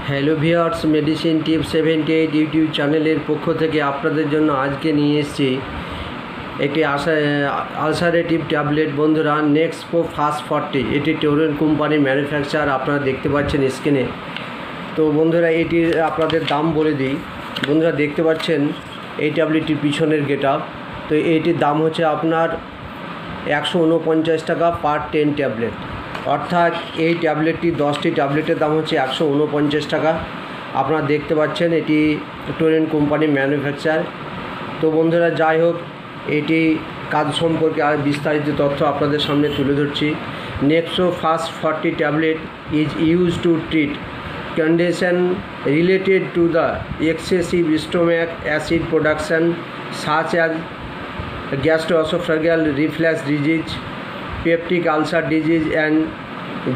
Hello viewers, medicine টিপ 78 YouTube চ্যানেলের পক্ষ থেকে আপনাদের জন্য আজকে নিয়ে এসেছি একটি আলসারেটিভ ট্যাবলেট। বন্ধুরা, নেক্সপো ফাস্ট 40, এটি টোরেন্ট কোম্পানি ম্যানুফ্যাকচার, আপনারা দেখতে পাচ্ছেন স্ক্রিনে। তো বন্ধুরা, এটির আপনাদের দাম বলে দিই। বন্ধুরা, দেখতে পাচ্ছেন এই ট্যাবলেটটির পিছনের গেটআপ। তো এইটির দাম হচ্ছে আপনার 149 টাকা পার 10 ট্যাবলেট, অর্থাৎ এই ট্যাবলেটটি 10টি ট্যাবলেটের দাম হচ্ছে 149 টাকা। আপনারা দেখতে পাচ্ছেন এটি টোরেন্ট কোম্পানি ম্যানুফ্যাকচার। তো বন্ধুরা, যাই হোক, এটি কাজ সম্পর্কে আর বিস্তারিত তথ্য আপনাদের সামনে তুলে ধরছি। Nexpro fast 40 tablet is use to treat condition related to the excessive stomach acid production such as gastroesophageal reflux disease, peptic ulcer disease and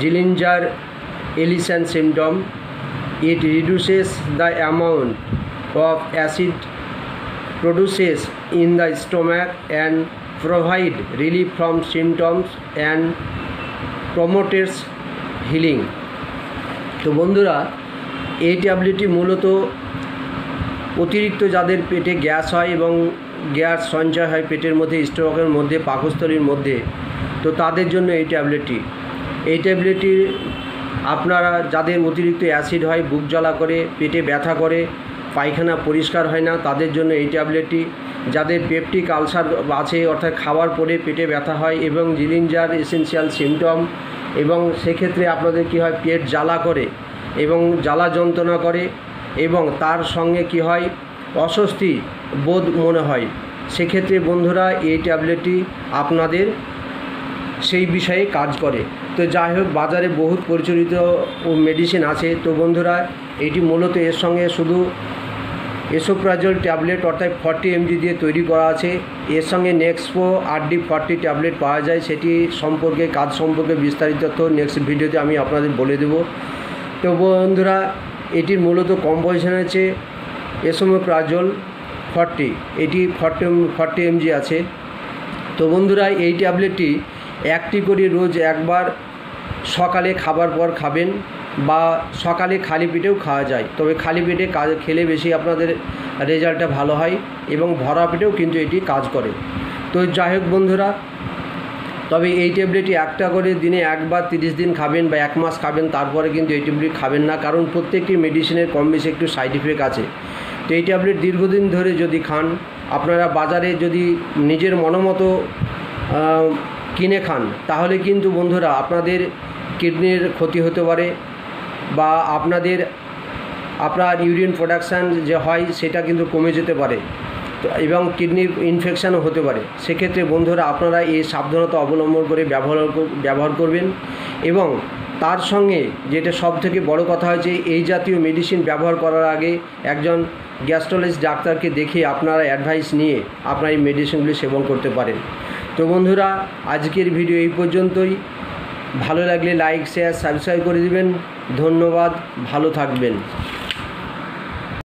Zillinger-Ellison syndrome. It reduces the amount of acid produces in the stomach and provide relief from symptoms and promotes healing. তো বন্ধুরা, এই ট্যাবলেটটি মূলত অতিরিক্ত যাদের পেটে gas হয় এবং গ্যাস সঞ্চয় হয় পেটের মধ্যে, স্টমাকের মধ্যে, পাকস্থলীর মধ্যে, তো তাদের জন্য এই ট্যাবলেটটি আপনারা যাদের অতিরিক্ত অ্যাসিড হয়, বুক জ্বালা করে, পেটে ব্যথা করে, পায়খানা পরিষ্কার হয় না, তাদের জন্য এই ট্যাবলেটটি। যাদের পেপটিক আলসার আছে, অর্থাৎ খাওয়ার পরে পেটে ব্যথা হয় এবং জিলিঞ্জার এসেনশিয়াল সিমটম, এবং সেক্ষেত্রে আপনাদের কি হয়, পেট জ্বালা করে এবং জ্বালা যন্ত্রণা করে এবং তার সঙ্গে কি হয়, অস্বস্তি বোধ মনে হয়, সেক্ষেত্রে বন্ধুরা এই ট্যাবলেটটি আপনাদের সেই বিষয়ে কাজ করে। তো যাই হোক, বাজারে বহুত পরিচালিত মেডিসিন আছে। তো বন্ধুরা, এটি মূলত এর সঙ্গে শুধু এসোপ্রাজল ট্যাবলেট অর্থাৎ 40 mg দিয়ে তৈরি করা আছে। এর সঙ্গে নেক্সপো RD 40 ট্যাবলেট পাওয়া যায়, সেটি সম্পর্কে, কাজ সম্পর্কে বিস্তারিত তথ্য নেক্সট ভিডিওতে আমি আপনাদের বলে দেব। তো বন্ধুরা, এটির মূলত কম্পোজিশন আছে এসোপ্রাজল 40, এটি 40 mg আছে। তো বন্ধুরা, এই ট্যাবলেটটি একটি করে রোজ একবার সকালে খাবার পর খাবেন বা সকালে খালি পেটেও খাওয়া যায়, তবে খালি পেটে খেলে বেশি আপনাদের রেজাল্টটা ভালো হয় এবং ভরা পেটেও কিন্তু এটি কাজ করে। তো যাই হোক বন্ধুরা, তবে এই ট্যাবলেটটি একটা করে দিনে একবার 30 দিন খাবেন বা 1 মাস খাবেন, তারপরে কিন্তু এই ট্যাবলেট খাবেন না, কারণ প্রত্যেকটি মেডিসিনের কম বেশি একটু সাইড ইফেক্ট আছে। তো এই ট্যাবলেট দীর্ঘদিন ধরে যদি খান, আপনারা বাজারে যদি নিজের মনোমতো কিনে খান, তাহলে কিন্তু বন্ধুরা আপনাদের কিডনির ক্ষতি হতে পারে বা আপনার ইউরিন প্রোডাকশান যে হয় সেটা কিন্তু কমে যেতে পারে এবং কিডনির ইনফেকশানও হতে পারে। সেক্ষেত্রে বন্ধুরা, আপনারা এই সাবধানতা অবলম্বন করে ব্যবহার করবেন। এবং তার সঙ্গে যেটা সবথেকে বড় কথা হয়েছে, এই জাতীয় মেডিসিন ব্যবহার করার আগে একজন গ্যাস্ট্রোলজিস্ট ডাক্তারকে দেখে আপনারা অ্যাডভাইস নিয়ে আপনারা এই মেডিসিনগুলি সেবন করতে পারেন। তো বন্ধুরা, আজকের ভিডিও এই পর্যন্তই। ভালো লাগলে লাইক, শেয়ার, সাবস্ক্রাইব করে দিবেন। ধন্যবাদ, ভালো থাকবেন।